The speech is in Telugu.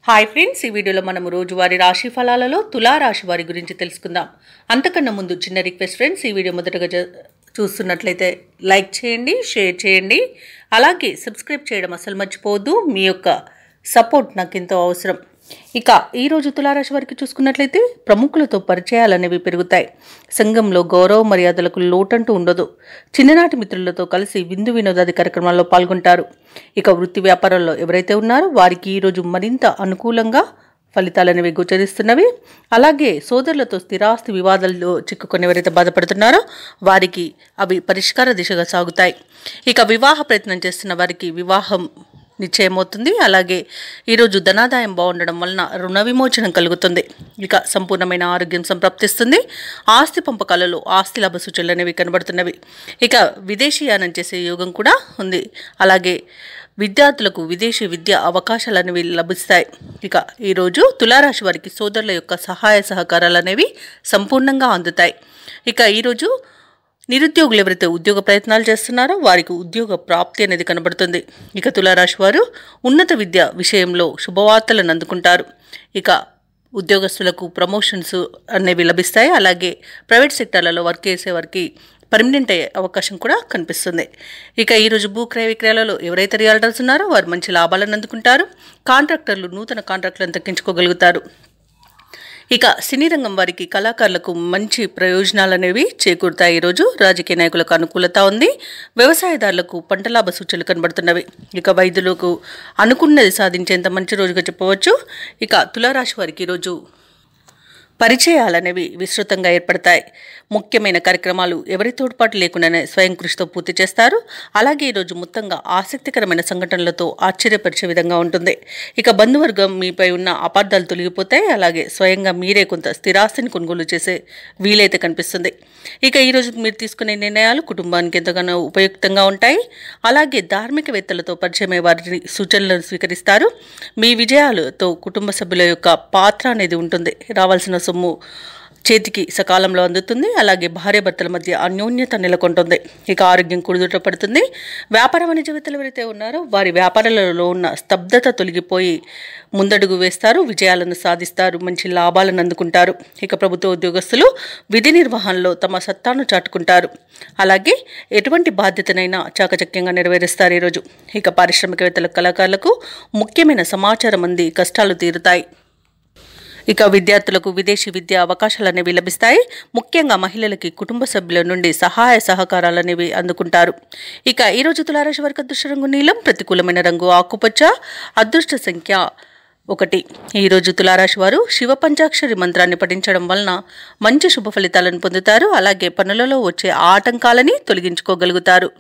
హాయ్ ఫ్రెండ్స్, ఈ వీడియోలో మనము రోజువారీ రాశి ఫలాలలో తులా రాశి వారి గురించి తెలుసుకుందాం. అంతకన్నా ముందు చిన్న రిక్వెస్ట్ ఫ్రెండ్స్, ఈ వీడియో మొదటగా చూస్తున్నట్లయితే లైక్ చేయండి, షేర్ చేయండి, అలాగే సబ్స్క్రైబ్ చేయడం అసలు మర్చిపోవద్దు. మీ యొక్క సపోర్ట్ నాకు ఎంతో అవసరం. ఇక ఈరోజు తులారాశి వారికి చూసుకున్నట్లయితే ప్రముఖులతో పరిచయాలనేవి పెరుగుతాయి. సంఘంలో గౌరవ మర్యాదలకు లోటంటూ ఉండదు. చిన్ననాటి మిత్రులతో కలిసి విందు వినోదాది కార్యక్రమాల్లో పాల్గొంటారు. ఇక వృత్తి వ్యాపారాల్లో ఎవరైతే ఉన్నారో వారికి ఈరోజు మరింత అనుకూలంగా ఫలితాలనేవి గోచరిస్తున్నవి. అలాగే సోదరులతో స్థిరాస్తి వివాదాల్లో చిక్కుకొని ఎవరైతే బాధపడుతున్నారో వారికి అవి పరిష్కార దిశగా సాగుతాయి. ఇక వివాహ ప్రయత్నం చేస్తున్న వారికి వివాహం నిశ్చయమవుతుంది. అలాగే ఈరోజు ధనాదాయం బాగుండడం వలన రుణ విమోచనం కలుగుతుంది. ఇక సంపూర్ణమైన ఆరోగ్యం సంప్రాప్తిస్తుంది. ఆస్తి పంపకాలలో ఆస్తి లాభ సూచనలు అనేవి కనబడుతున్నవి. ఇక విదేశీయానం చేసే యోగం కూడా ఉంది. అలాగే విద్యార్థులకు విదేశీ విద్య అవకాశాలు అనేవి లభిస్తాయి. ఇక ఈరోజు తులారాశి వారికి సోదరుల యొక్క సహాయ సహకారాలు అనేవి సంపూర్ణంగా అందుతాయి. ఇక ఈరోజు నిరుద్యోగులు ఎవరైతే ఉద్యోగ ప్రయత్నాలు చేస్తున్నారో వారికి ఉద్యోగ ప్రాప్తి అనేది కనబడుతుంది. ఇక తులారాశి వారు ఉన్నత విద్య విషయంలో శుభవార్తలను అందుకుంటారు. ఇక ఉద్యోగస్తులకు ప్రమోషన్స్ అనేవి లభిస్తాయి. అలాగే ప్రైవేట్ సెక్టార్లలో వర్క్ చేసే వారికి పర్మనెంట్ అయ్యే అవకాశం కూడా కనిపిస్తుంది. ఇక ఈరోజు భూ క్రయ విక్రయాలలో ఎవరైతే రియల్టర్స్ ఉన్నారో వారు మంచి లాభాలను అందుకుంటారు. కాంట్రాక్టర్లు నూతన కాంట్రాక్టులను దక్కించుకోగలుగుతారు. ఇక సినీ రంగం వారికి కళాకారులకు మంచి ప్రయోజనాలు అనేవి చేకూరుతాయి. ఈరోజు రాజకీయ నాయకులకు అనుకూలత ఉంది. వ్యవసాయదారులకు పంట లాభ సూచనలు కనబడుతున్నవి. ఇక వైద్యులకు అనుకున్నది సాధించేంత మంచి రోజుగా చెప్పవచ్చు. ఇక తులారాశి వారికి ఈరోజు పరిచయాలనేవి విస్తృతంగా ఏర్పడతాయి. ముఖ్యమైన కార్యక్రమాలు ఎవరి తోడ్పాటు లేకుండానే స్వయం కృషితో పూర్తి చేస్తారు. అలాగే ఈరోజు మొత్తంగా ఆసక్తికరమైన సంఘటనలతో ఆశ్చర్యపరిచే విధంగా ఉంటుంది. ఇక బంధువర్గం మీపై ఉన్న అపార్థాలు తొలగిపోతాయి. అలాగే స్వయంగా మీరే కొంత స్థిరాస్తిని కొనుగోలు చేసే వీలైతే కనిపిస్తుంది. ఇక ఈరోజు మీరు తీసుకునే నిర్ణయాలు కుటుంబానికి ఎంతగానో ఉపయుక్తంగా ఉంటాయి. అలాగే ధార్మికవేత్తలతో పరిచయమయ్యే వారి సూచనలను స్వీకరిస్తారు. మీ విజయాలతో కుటుంబ సభ్యుల యొక్క పాత్ర అనేది ఉంటుంది. రావాల్సిన సొమ్ము చేతికి సకాలంలో అందుతుంది. అలాగే భార్యాభర్తల మధ్య అన్యోన్యత నెలకొంటుంది. ఇక ఆరోగ్యం కుదుట పడుతుంది. వ్యాపార వాణిజ్యవేత్తలు ఎవరైతే ఉన్నారో వారి వ్యాపారాలలో ఉన్న స్తబ్దత తొలగిపోయి ముందడుగు వేస్తారు. విజయాలను సాధిస్తారు. మంచి లాభాలను అందుకుంటారు. ఇక ప్రభుత్వ ఉద్యోగస్తులు విధి నిర్వహణలో తమ సత్తాను చాటుకుంటారు. అలాగే ఎటువంటి బాధ్యతనైనా చాకచక్యంగా నెరవేరుస్తారు ఈరోజు. ఇక పారిశ్రామికవేత్తల కళాకారులకు ముఖ్యమైన సమాచారం అంది కష్టాలు తీరుతాయి. ఇక విద్యార్థులకు విదేశీ విద్య అవకాశాలు అనేవి లభిస్తాయి. ముఖ్యంగా మహిళలకి కుటుంబ సభ్యుల నుండి సహాయ సహకారాలు అనేవి అందుకుంటారు. ఇక ఈరోజు తులారాశి వారికి అదృష్ట రంగు నీలం, ప్రతికూలమైన రంగు ఆకుపచ్చ, అదృష్ట సంఖ్య 1. ఈరోజు తులారాశి వారు శివ పంచాక్షరి మంత్రాన్ని పఠించడం వలన మంచి శుభ ఫలితాలను పొందుతారు. అలాగే పనులలో వచ్చే ఆటంకాలని తొలగించుకోగలుగుతారు.